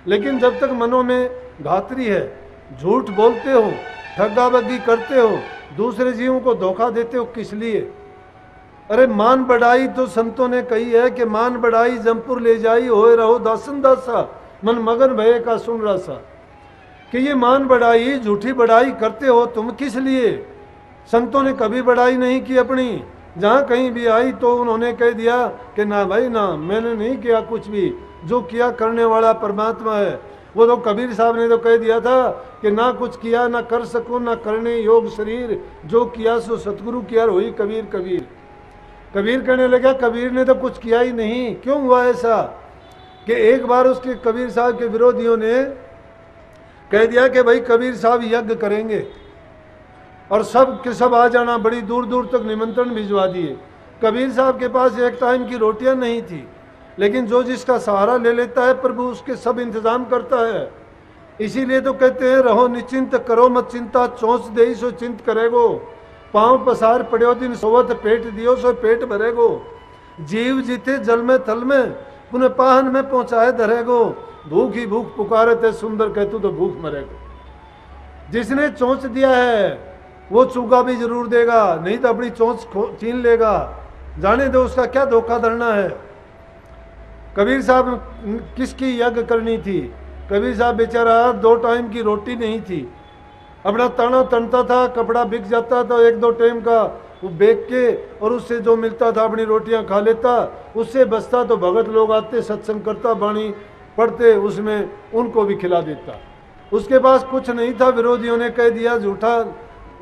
लेकिन जब तक मनों में घातरी है, झूठ बोलते हो, ठगाबगी करते हो, दूसरे जीवों को धोखा देते हो, किस लिए? अरे मान बढ़ाई तो संतों ने कही है कि मान बढ़ाई जमपुर ले जाई, होए रहो दासन दासा, मन मगन भय का सुन रसा। कि ये मान बढ़ाई, झूठी बढ़ाई करते हो तुम, किस लिए? संतों ने कभी बढ़ाई नहीं की अपनी। जहाँ कहीं भी आई तो उन्होंने कह दिया कि ना भाई ना, मैंने नहीं किया कुछ भी, जो किया करने वाला परमात्मा है। वो तो कबीर साहब ने तो कह दिया था कि ना कुछ किया ना कर सकूं, ना करने योग शरीर, जो किया सो सतगुरु किया होई कबीर कबीर। कबीर कहने लगा कबीर ने तो कुछ किया ही नहीं। क्यों हुआ ऐसा? कि एक बार उसके कबीर साहब के विरोधियों ने कह दिया कि भाई कबीर साहब यज्ञ करेंगे और सब के सब आ जाना, बड़ी दूर दूर तक निमंत्रण भिजवा दिए। कबीर साहब के पास एक टाइम की रोटियां नहीं थी, लेकिन जो जिसका सहारा ले लेता है प्रभु उसके सब इंतजाम करता है। इसीलिए तो कहते हैं रहो निश्चिंत करो मत चिंता, चौंस दे सो चिंत करेगो, पांव पसार पड़ो दिन सोवत पेट दियो सो पेट भरेगो, जीव जीते जल में थल में पुनः पाहन में पहुंचाए धरेगो, भूख ही भूख पुकारे ते सुंदर कहतू तो भूख मरेगो। जिसने चोंच दिया है वो चूगा भी जरूर देगा, नहीं तो अपनी चोंच छीन लेगा। जाने दो उसका क्या धोखा धरना है। कबीर साहब किसकी यज्ञ करनी थी? कबीर साहब बेचारा 2 टाइम की रोटी नहीं थी, अपना ताना तनता था, कपड़ा बिक जाता था, 1-2 टाइम का वो बेच के और उससे जो मिलता था अपनी रोटियां खा लेता, उससे बचता तो भगत लोग आते, सत्संग करता, बाणी पढ़ते, उसमें उनको भी खिला देता। उसके पास कुछ नहीं था। विरोधियों ने कह दिया, झूठा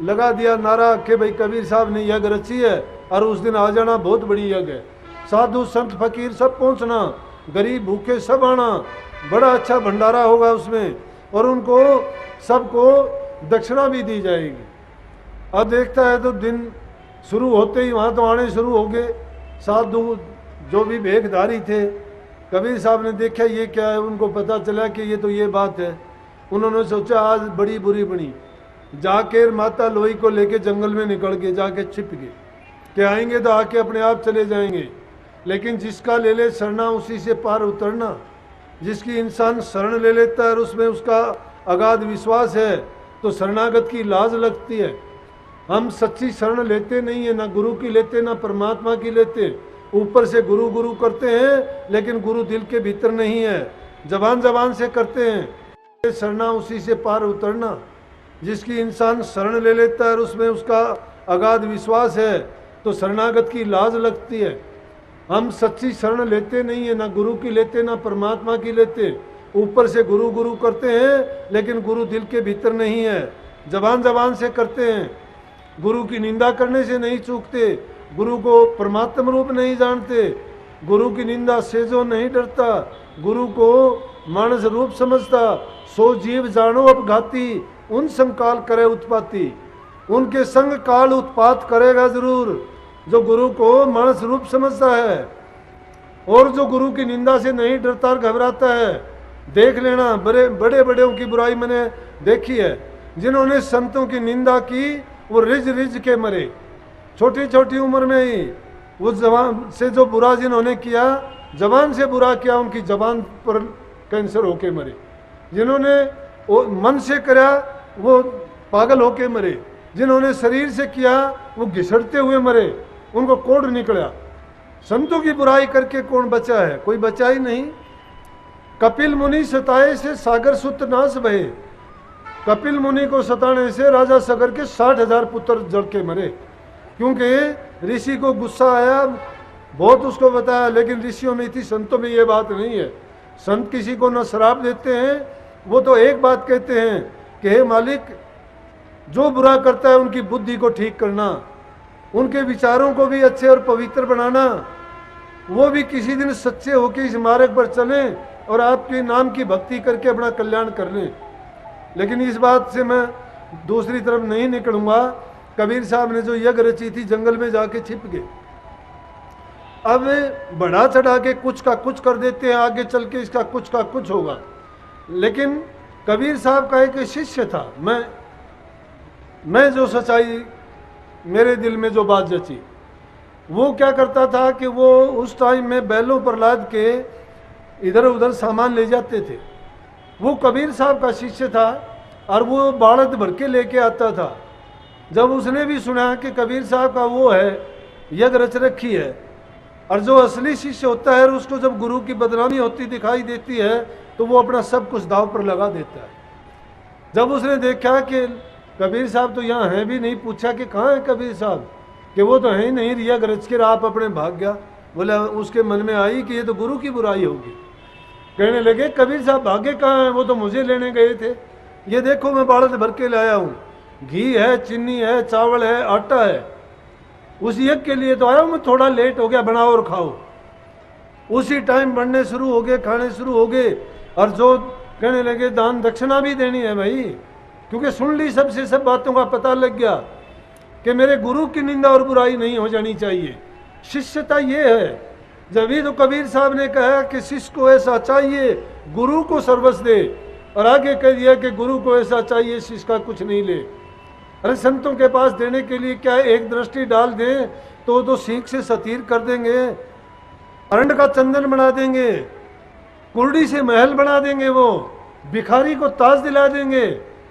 लगा दिया नारा कि भाई कबीर साहब ने यज्ञ रची है और उस दिन आ जाना, बहुत बड़ी यज्ञ है, साधु संत फकीर सब पहुंचना, गरीब भूखे सब आना, बड़ा अच्छा भंडारा होगा उसमें और उनको सबको दक्षिणा भी दी जाएगी। अब देखता है तो दिन शुरू होते ही वहाँ तो आने शुरू हो गए साधु जो भी भेखधारी थे। कबीर साहब ने देखा ये क्या है, उनको पता चला कि ये तो ये बात है। उन्होंने सोचा आज बड़ी बुरी बनी, जाके माता लोई को लेके जंगल में निकल के जाके छिप गए कि आएंगे तो आके अपने आप चले जाएंगे। लेकिन जिसका ले ले शरणा उसी से पार उतरना, जिसकी इंसान शरण ले लेता है और उसमें उसका अगाध विश्वास है तो शरणागत की लाज लगती है। हम सच्ची शरण लेते नहीं है, ना गुरु की लेते ना परमात्मा की लेते, ऊपर से गुरु गुरु करते हैं लेकिन गुरु दिल के भीतर नहीं है, जबान जबान से करते हैं। शरणा उसी से पार उतरना, जिसकी इंसान शरण ले लेता है और उसमें उसका अगाध विश्वास है तो शरणागत की लाज लगती है। हम सच्ची शरण लेते नहीं है, ना गुरु की लेते ना परमात्मा की लेते, ऊपर से गुरु गुरु करते हैं लेकिन गुरु दिल के भीतर नहीं है, जबान जबान से करते हैं। गुरु की निंदा करने से नहीं चूकते, गुरु को परमात्मा रूप नहीं जानते, गुरु की निंदा से जो नहीं डरता, गुरु को मानस रूप समझता, सो जीव जानो अपघाती, उन संकाल करे उत्पाती। उनके संग काल उत्पात करेगा जरूर जो गुरु को मानस रूप समझता है और जो गुरु की निंदा से नहीं डरता और घबराता है। देख लेना, बड़े बड़ों की बुराई मैंने देखी है, जिन्होंने संतों की निंदा की वो रिज रिज के मरे, छोटी छोटी उम्र में ही। वो जबान से जो बुरा जिन्होंने किया, जबान से बुरा किया, उनकी जबान पर कैंसर होके मरे। जिन्होंने मन से करा वो पागल होके मरे, जिन्होंने शरीर से किया वो घिसटते हुए मरे, उनको कोढ़ निकला। संतों की बुराई करके कौन बचा है? कोई बचा ही नहीं। कपिल मुनि सताए से सागर सुत नाश भये, कपिल मुनि को सताने से राजा सगर के 60,000 पुत्र जल के मरे, क्योंकि ऋषि को गुस्सा आया, बहुत उसको बताया, लेकिन ऋषियों में थी, संतों में ये बात नहीं है। संत किसी को न श्राप देते हैं, वो तो एक बात कहते हैं कि हे मालिक, जो बुरा करता है उनकी बुद्धि को ठीक करना, उनके विचारों को भी अच्छे और पवित्र बनाना, वो भी किसी दिन सच्चे होकर इस मार्ग पर चलें और आपके नाम की भक्ति करके अपना कल्याण कर लें। लेकिन इस बात से मैं दूसरी तरफ नहीं निकलूंगा। कबीर साहब ने जो यज्ञ रची थी, जंगल में जाके छिप गए। अब बढ़ा चढ़ा के कुछ का कुछ कर देते हैं, आगे चल के इसका कुछ का कुछ होगा। लेकिन कबीर साहब का एक शिष्य था, मैं जो सच्चाई मेरे दिल में जो बात जची, वो क्या करता था कि वो उस टाइम में बैलों पर लाद के इधर उधर सामान ले जाते थे वो कबीर साहब का शिष्य था और वो बाड़द भर के लेके आता था। जब उसने भी सुना कि कबीर साहब का वो है, यज्ञ रच रखी है, और जो असली शिष्य होता है उसको जब गुरु की बदनामी होती दिखाई देती है तो वो अपना सब कुछ दाव पर लगा देता है। जब उसने देखा कि कबीर साहब तो यहाँ हैं भी नहीं, पूछा कि कहाँ है कबीर साहब, कि वो तो है ही नहीं, रिया गरज के आप अपने भाग गया। बोला, उसके मन में आई कि ये तो गुरु की बुराई होगी। कहने लगे, कबीर साहब भागे कहाँ हैं, वो तो मुझे लेने गए थे, ये देखो मैं बाड़द भर के लाया हूँ, घी है, चीनी है, चावल है, आटा है, उस यज्ञ के लिए तो आया हूँ मैं, थोड़ा लेट हो गया, बनाओ और खाओ। उसी टाइम बनने शुरू हो गए, खाने शुरू हो गए, और जो कहने लगे दान दक्षिणा भी देनी है भाई, क्योंकि सुन ली सबसे सब बातों का पता लग गया कि मेरे गुरु की निंदा और बुराई नहीं हो जानी चाहिए। शिष्यता ये है। जब ही तो कबीर साहब ने कहा कि शिष्य को ऐसा चाहिए गुरु को सर्वस्व दे, और आगे कह दिया कि गुरु को ऐसा चाहिए शिष्य का कुछ नहीं ले। अरे संतों के पास देने के लिए क्या एक दृष्टि डाल दें तो सीख से सतीर कर देंगे, अरंड का चंदन बना देंगे, कुर्डी से महल बना देंगे, वो भिखारी को ताज दिला देंगे,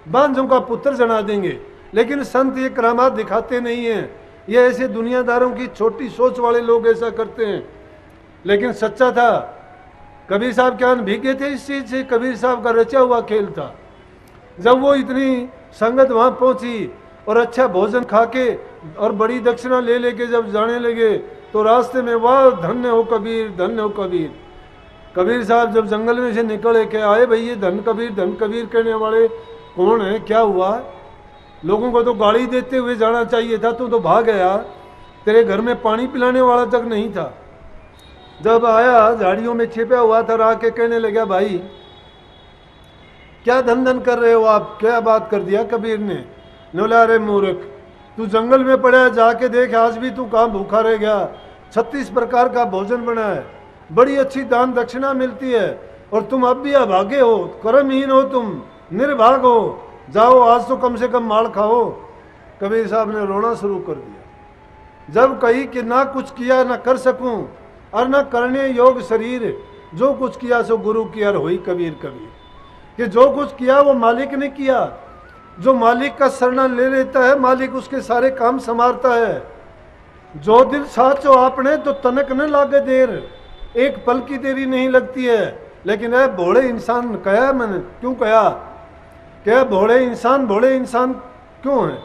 बांझों का पुत्र जना देंगे। लेकिन संत ये करामात दिखाते नहीं हैं, ये ऐसे दुनियादारों की छोटी सोच वाले लोग ऐसा करते हैं। लेकिन सच्चा था, कबीर साहब क्या भीगे थे इस चीज से, कबीर साहब का रचा हुआ खेल था। जब वो इतनी संगत वहां पहुंची और अच्छा भोजन खा के और बड़ी दक्षिणा ले लेके जब जाने लगे तो रास्ते में, वाह धन्य हो कबीर, धन्य हो कबीर। कबीर साहब जब जंगल में से निकले के आए, भाई ये धन कबीर कहने वाले कौन है, क्या हुआ, लोगों को तो गाड़ी देते हुए जाना चाहिए था, तू तो भाग गया, तेरे घर में पानी पिलाने वाला तक नहीं था। जब आया झाड़ियों में छिपा हुआ था, आके कहने लगा, भाई क्या धन कर रहे हो आप, क्या बात कर दिया कबीर ने। बोला, अरे मूर्ख, तू जंगल में पड़ा, जाके देख आज भी तू कहाँ भूखा रह गया, 36 प्रकार का भोजन बना है, बड़ी अच्छी दान दक्षिणा मिलती है, और तुम अब भी अभागे हो, कर्महीन हो, तुम निर्भाग हो, जाओ आज तो कम से कम माल खाओ। कबीर साहब ने रोना शुरू कर दिया। जब कही कि ना कुछ किया ना कर सकूं और ना करने योग शरीर, जो कुछ किया सो गुरु की और हुई कबीर कबीर, कि जो कुछ किया वो मालिक ने किया। जो मालिक का शरणा ले लेता है, मालिक उसके सारे काम संवारता है। जो दिल साचो आपने तो तनक न लागे देर, एक पल की देरी नहीं लगती है। लेकिन है भोले इंसान, कहा मैंने, क्यों कहा, क्या भोले इंसान क्यों है,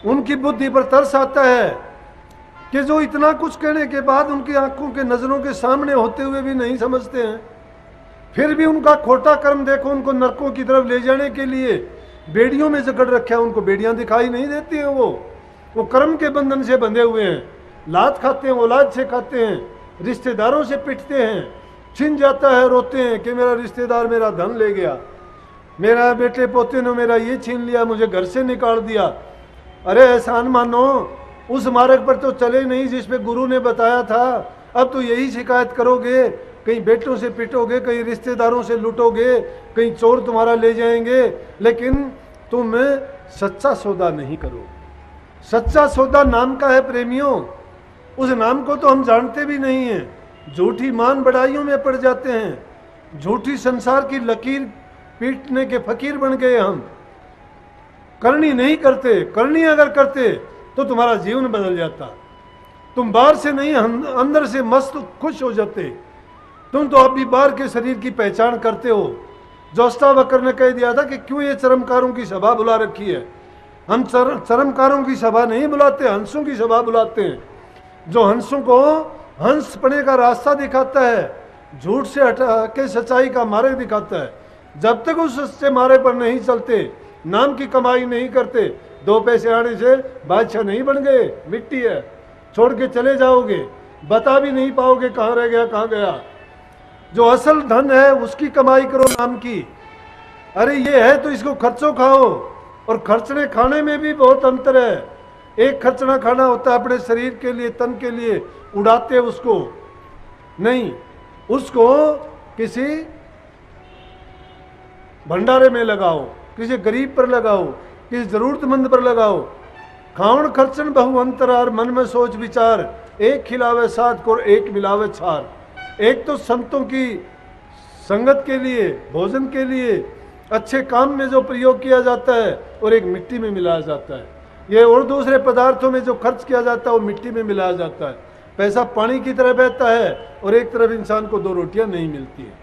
उनकी बुद्धि पर तरस आता है कि जो इतना कुछ कहने के बाद उनकी आंखों के नजरों के सामने होते हुए भी नहीं समझते हैं, फिर भी उनका खोटा कर्म देखो, उनको नरकों की तरफ ले जाने के लिए बेड़ियों में जकड़ रखा है, उनको बेड़ियां दिखाई नहीं देती हैं, वो कर्म के बंधन से बंधे हुए हैं, लात खाते हैं, औलाद से खाते हैं, रिश्तेदारों से पिटते हैं, छिन जाता है, रोते हैं कि मेरा रिश्तेदार मेरा धन ले गया, मेरा बेटे पोते ने मेरा ये छीन लिया, मुझे घर से निकाल दिया। अरे एहसान मानो, उस मार्ग पर तो चले नहीं जिस पे गुरु ने बताया था। अब तो यही शिकायत करोगे, कहीं बेटों से पिटोगे, कहीं रिश्तेदारों से लूटोगे, कहीं चोर तुम्हारा ले जाएंगे, लेकिन तुम सच्चा सौदा नहीं करोगे। सच्चा सौदा नाम का है प्रेमियों, उस नाम को तो हम जानते भी नहीं हैं। झूठी मान बढ़ाइयों में पड़ जाते हैं, झूठी संसार की लकीर पीटने के फकीर बन गए हम। करनी नहीं करते, करनी अगर करते तो तुम्हारा जीवन बदल जाता। तुम बाहर से नहीं अंदर से मस्त खुश हो जाते। तुम तो अभी बाहर के शरीर की पहचान करते हो। जो अष्टावक्र ने कह दिया था कि क्यों ये चरमकारों की सभा बुला रखी है। हम चरमकारों की सभा नहीं बुलाते, हंसों की सभा बुलाते हैं। जो हंसों को हंस पने का रास्ता दिखाता है, झूठ से हटा के सच्चाई का मार्ग दिखाता है। जब तक उस सच्चे मार्ग पर नहीं चलते, नाम की कमाई नहीं करते, 2 पैसे आने से बादशाह नहीं बन गए, मिट्टी है, छोड़ के चले जाओगे, बता भी नहीं पाओगे कहाँ रह गया कहाँ गया। जो असल धन है उसकी कमाई करो नाम की। अरे ये है तो इसको खर्चो खाओ, और खर्चने खाने में भी बहुत अंतर है। एक खर्चना खाना होता है अपने शरीर के लिए, तन के लिए, उड़ाते उसको नहीं, उसको किसी भंडारे में लगाओ, किसी गरीब पर लगाओ, किसी जरूरतमंद पर लगाओ। खावन खर्चन बहु अंतरार, मन में सोच विचार, एक खिलावे 7 को एक मिलावे 4। एक तो संतों की संगत के लिए, भोजन के लिए, अच्छे काम में जो प्रयोग किया जाता है और एक मिट्टी में मिलाया जाता है। ये और दूसरे पदार्थों में जो खर्च किया जाता है वो मिट्टी में मिलाया जाता है। पैसा पानी की तरह बहता है और एक तरफ इंसान को 2 रोटियां नहीं मिलती है।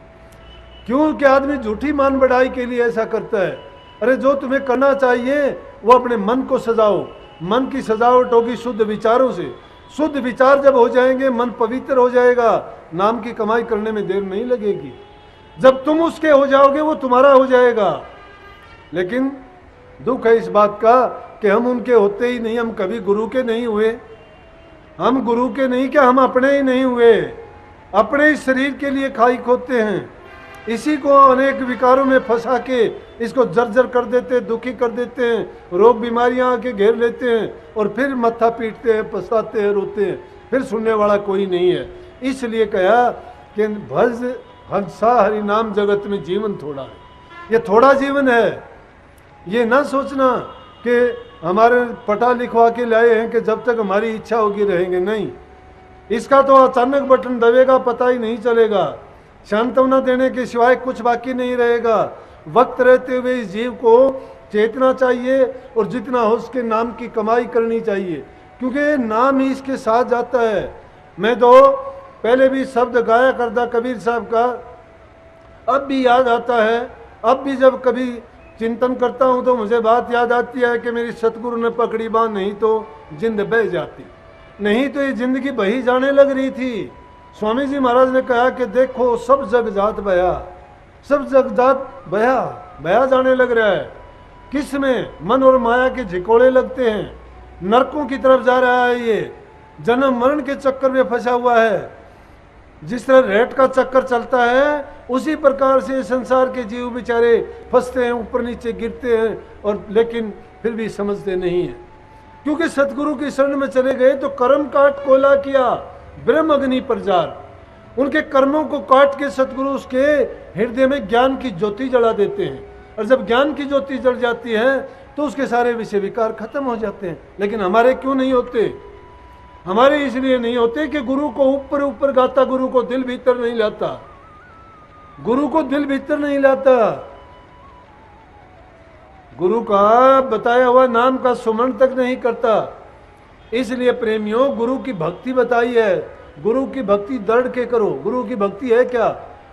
क्यों कि आदमी झूठी मान बढ़ाई के लिए ऐसा करता है। अरे जो तुम्हें करना चाहिए वो अपने मन को सजाओ। मन की सजावट होगी शुद्ध विचारों से। शुद्ध विचार जब हो जाएंगे, मन पवित्र हो जाएगा, नाम की कमाई करने में देर नहीं लगेगी। जब तुम उसके हो जाओगे वो तुम्हारा हो जाएगा। लेकिन दुख है इस बात का कि हम उनके होते ही नहीं, हम कभी गुरु के नहीं हुए। हम गुरु के नहीं, क्या हम अपने ही नहीं हुए। अपने ही शरीर के लिए खाई खोते हैं। इसी को अनेक विकारों में फंसा के इसको जर्जर कर देते हैं, दुखी कर देते हैं, रोग बीमारियां आके घेर लेते हैं और फिर मत्था पीटते हैं, पछताते हैं, रोते हैं, फिर सुनने वाला कोई नहीं है। इसलिए कहा कि भज हंसा हरि नाम जगत में जीवन थोड़ा है। ये थोड़ा जीवन है। ये ना सोचना कि हमारे पटा लिखवा के लाए हैं कि जब तक हमारी इच्छा होगी रहेंगे, नहीं। इसका तो अचानक बटन दबेगा, पता ही नहीं चलेगा। सांत्वना देने के सिवाय कुछ बाकी नहीं रहेगा। वक्त रहते हुए इस जीव को चेतना चाहिए और जितना हो उसके नाम की कमाई करनी चाहिए, क्योंकि नाम ही इसके साथ जाता है। मैं तो पहले भी शब्द गाया करता कबीर साहब का, अब भी याद आता है। अब भी जब कभी चिंतन करता हूँ तो मुझे बात याद आती है कि मेरी सतगुरु ने पकड़ी बांध, नहीं तो जिंद बह जाती, नहीं तो ये जिंदगी बही जाने लग रही थी। स्वामी जी महाराज ने कहा कि देखो सब जग जात बया, सब जग जात बया, बया जाने लग रहा है। किस में? मन और माया के झिकोड़े लगते हैं। नरकों की तरफ जा रहा है ये, जन्म मरण के चक्कर में फंसा हुआ है। जिस तरह रेट का चक्कर चलता है उसी प्रकार से संसार के जीव बेचारे फंसते हैं, ऊपर नीचे गिरते हैं, और लेकिन फिर भी समझते नहीं है। क्योंकि सतगुरु की शरण में चले गए तो कर्म काट कोला किया, ब्रह्म अग्नि प्रजार। उनके कर्मों को काट के सतगुरु उसके हृदय में ज्ञान की ज्योति जला देते हैं, और जब ज्ञान की ज्योति जल जाती है तो उसके सारे विषय विकार खत्म हो जाते हैं। लेकिन हमारे क्यों नहीं होते? हमारे इसलिए नहीं होते कि गुरु को ऊपर ऊपर गाता, गुरु को दिल भीतर नहीं लाता। गुरु को दिल भीतर नहीं लाता। गुरु का बताया हुआ नाम का सुमरण तक नहीं करता। इसलिए प्रेमियों, गुरु की भक्ति बताई है। गुरु की भक्ति दृढ़ के करो। गुरु की भक्ति है क्या?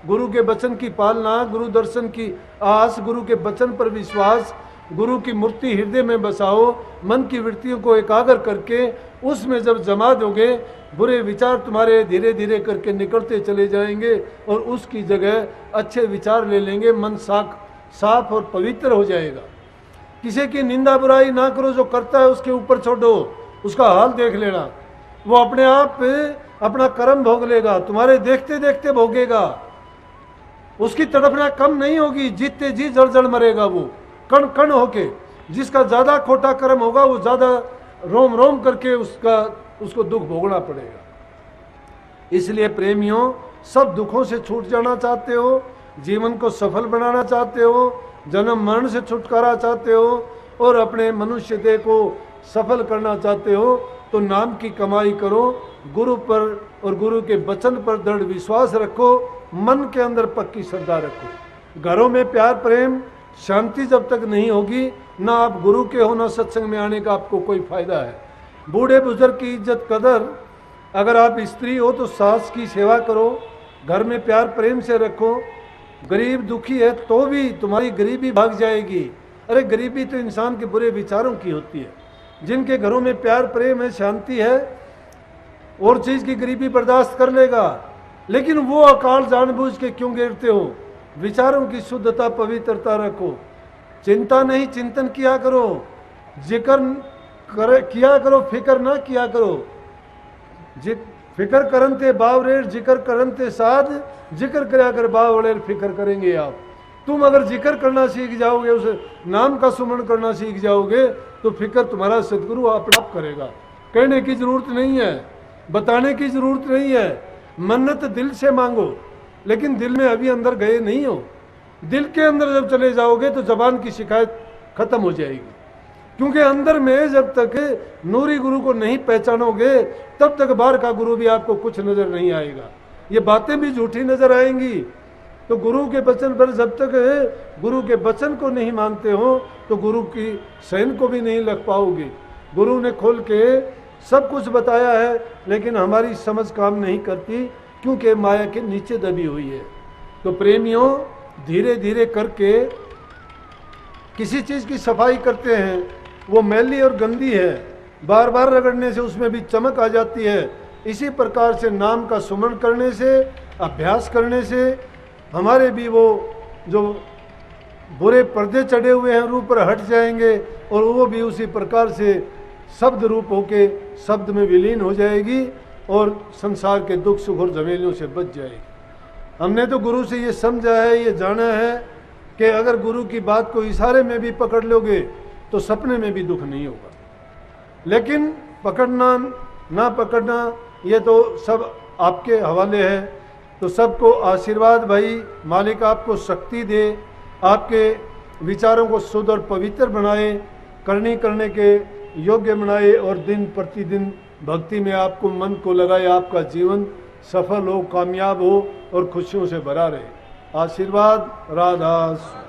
गुरु के वचन की पालना, गुरु दर्शन की आस, गुरु के वचन पर विश्वास, गुरु की मूर्ति हृदय में बसाओ। मन की वृत्तियों को एकाग्र करके उसमें जब जमा दोगे, बुरे विचार तुम्हारे धीरे धीरे करके निकलते चले जाएंगे और उसकी जगह अच्छे विचार ले लेंगे। मन साफ और पवित्र हो जाएगा। किसी की निंदा बुराई ना करो, जो करता है उसके ऊपर छोड़ो, उसका हाल देख लेना। वो अपने आप अपना कर्म भोग लेगा, तुम्हारे देखते देखते भोगेगा। उसकी तड़पना कम नहीं होगी, जीतते जी जड़ जड़ मरेगा वो, कण कण होके। जिसका ज्यादा खोटा कर्म होगा वो ज्यादा रोम रोम करके उसको दुख भोगना पड़ेगा। इसलिए प्रेमियों, सब दुखों से छूट जाना चाहते हो, जीवन को सफल बनाना चाहते हो, जन्म मरण से छुटकारा चाहते हो और अपने मनुष्य देह को सफल करना चाहते हो, तो नाम की कमाई करो। गुरु पर और गुरु के वचन पर दृढ़ विश्वास रखो। मन के अंदर पक्की श्रद्धा रखो। घरों में प्यार प्रेम शांति जब तक नहीं होगी, ना आप गुरु के हो, ना सत्संग में आने का आपको कोई फायदा है। बूढ़े बुजुर्ग की इज्जत कदर, अगर आप स्त्री हो तो सास की सेवा करो, घर में प्यार प्रेम से रखो। गरीब दुखी है तो भी तुम्हारी गरीबी भाग जाएगी। अरे गरीबी तो इंसान के बुरे विचारों की होती है। जिनके घरों में प्यार प्रेम है, शांति है, और चीज की गरीबी बर्दाश्त कर लेगा। लेकिन वो अकाल जानबूझ के क्यों गिरते हो? विचारों की शुद्धता पवित्रता रखो। चिंता नहीं, चिंतन किया करो। जिक्र किया करो, फिक्र ना किया करो। फिक्र करनते बावरेर, जिक्र करनते साध, जिक्र कराया कर बावरेर, फिक्र करेंगे आप। तुम अगर जिक्र करना सीख जाओगे, उस नाम का सुमरण करना सीख जाओगे, तो फिक्र तुम्हारा सदगुरु अपने आप करेगा। कहने की जरूरत नहीं है, बताने की जरूरत नहीं है। मन्नत दिल से मांगो, लेकिन दिल में अभी अंदर गए नहीं हो। दिल के अंदर जब चले जाओगे तो जबान की शिकायत खत्म हो जाएगी। क्योंकि अंदर में जब तक नूरी गुरु को नहीं पहचानोगे, तब तक बाहर का गुरु भी आपको कुछ नजर नहीं आएगा। ये बातें भी झूठी नजर आएंगी। तो गुरु के वचन पर जब तक गुरु के वचन को नहीं मानते हो तो गुरु की शयन को भी नहीं लग पाओगे। गुरु ने खोल के सब कुछ बताया है, लेकिन हमारी समझ काम नहीं करती क्योंकि माया के नीचे दबी हुई है। तो प्रेमियों, धीरे धीरे करके किसी चीज़ की सफाई करते हैं, वो मैली और गंदी है, बार बार रगड़ने से उसमें भी चमक आ जाती है। इसी प्रकार से नाम का सुमरण करने से, अभ्यास करने से हमारे भी वो जो बुरे पर्दे चढ़े हुए हैं रूप पर हट जाएंगे, और वो भी उसी प्रकार से शब्द रूप होके शब्द में विलीन हो जाएगी और संसार के दुख सुख और झमेलियों से बच जाएगी। हमने तो गुरु से ये समझा है, ये जाना है कि अगर गुरु की बात को इशारे में भी पकड़ लोगे तो सपने में भी दुख नहीं होगा। लेकिन पकड़ना ना पकड़ना ये तो सब आपके हवाले है। तो सबको आशीर्वाद भाई, मालिक आपको शक्ति दे, आपके विचारों को शुद्ध और पवित्र बनाए, करने के योग्य बनाए, और दिन प्रतिदिन भक्ति में आपको मन को लगाए, आपका जीवन सफल हो, कामयाब हो और खुशियों से भरा रहे। आशीर्वाद। राधा।